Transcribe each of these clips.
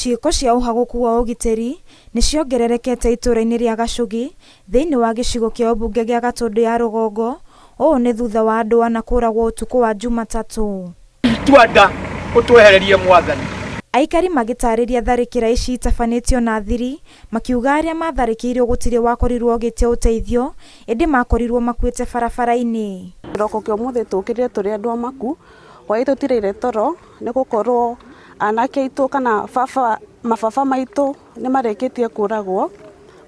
Ciiko cia uhaguku wa ugiteri niciongererekete itũra-inĩ rĩa Gacugi thĩinĩ wa gĩcigo kĩa ũmbunge gĩa Gatũndũ ya Rũgongo. Ũũ nĩ thutha wa andũ ana kũragwo ũtukũ wa Jumatatũ. Twanda ũtwehererie mwathani. Aikari magĩtarĩria tharĩkĩra ici itabanĩtio na thiri, makiuga arĩa matharĩkĩirwo gũtirĩ wakorirwo gĩte ũteithio, ĩndĩ makorirwo makuĩte barabara-inĩ. Roko kĩa mũthĩ tũkĩrire tũrĩ andũ amaku, hwaĩ tũtireire toro nĩ gũkorwo anake aitũ kana mababa maitũ nĩ marĩkĩtie kũragwo.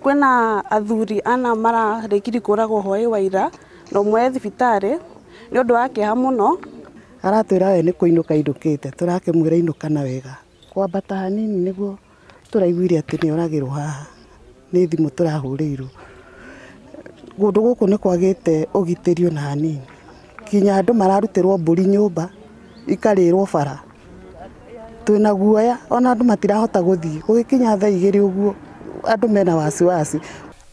Kwĩna athuri ana mararĩkirie kũragwo hwaĩ wa ira na ũmwe thibitarĩ nĩ ũndũ wa kĩeha mũno. Aratwĩra we nĩ kũinũka ainũkĩte, tũrakĩmwĩra inũkana wega. Kwambata hanini nĩguo tũraiguire atĩ nĩ oragĩrwo haha, nĩ thimũ tũrahũrĩirwo. Kũndũ gũkũ nĩ kwagĩte ũgitĩri ona hanini, kinya andũ mararutĩrwo mbũri nyũmba ikarĩrwo bara. Twĩna guoya ona andũ matirahota gũthiĩ, gũgĩkinya thaa 2 ũguo andũ mena wasiwasi.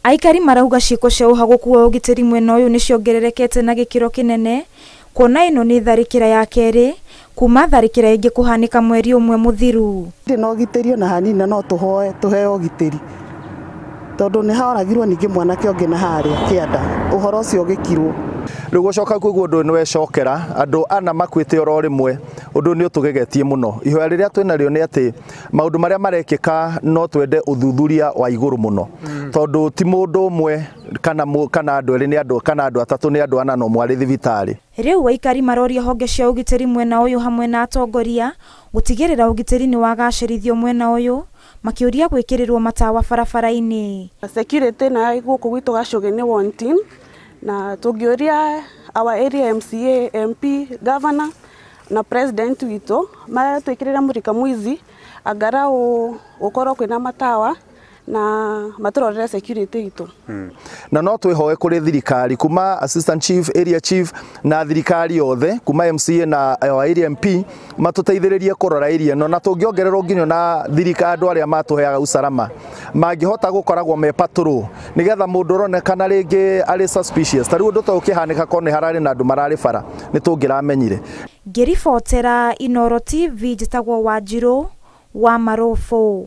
Aikari marauga ciiko cia uhaguku wa ugiteri mwena ũyũ nĩciongererekete na gĩkĩro kĩnene, kuona ĩno nĩ tharĩkĩra ya kerĩ kuma tharĩkĩra ĩngĩ kũhanĩka mweri ũmwe mũthiru. Ndĩ na ũgitĩri ona hanini no tũhoe tũheo ũgitĩri, tondũ nĩ horagirwo ningĩ mwanake ũngĩ na harĩa kĩanda, ũhoro ũcio ũgĩkirwo. Rĩu gũcoka kuo ũndũ nĩ wecokera, andũ ana makuĩte oro rĩmwe, ũndũ nĩ ũtũgegetie mũno. Ihoya rĩrĩa twĩnarĩo nĩ atĩ maũndũ marĩa marekĩka no twende ũthuthuria wa igũrũ mũno, tondũ ti mũndũ ũmwe kana andũ erĩ nĩ andũ kana andũ atatũ nĩ andũ ana no mwarĩ thibitarĩ. Rĩu aikari maroria honge cia ũgitĩri mwena ũyũ hamwe na atongoria gũtigĩrĩra ũgitĩri nĩ wagacĩrithio mwena ũyũ, makĩũria gwĩkĩrĩrwo matawa barabara-inĩ. Security na gũkũ gwitũ Gacugi nĩ wanting, na tũngĩũria our area MCA, MP, governor na president witũ matwĩkĩrĩra mũrika mwizi angarau gũkorwo kwĩna matawa na matũrorere security itũ. Na no twĩhoe kũrĩ thirikari kuma assistant chief, area chief na thirikari yothe kuma MCA na area MP matũteithĩrĩrie kũrora area no, na tũngĩongererwo nginya na thirikari andũ arĩa matũheaga usalama mangĩhota gũkoragwo me patrol nĩgetha mũndũ ũronekana rĩngĩ arĩ suspicious, ta rĩu ũndũ ta ũkĩhanĩka korwo nĩ hararĩ na andũ mararĩ bara nĩ tũngĩramenyire. Ngĩribotera Inooro TV, njĩtagwo Wanjirũ wa Marũbũ.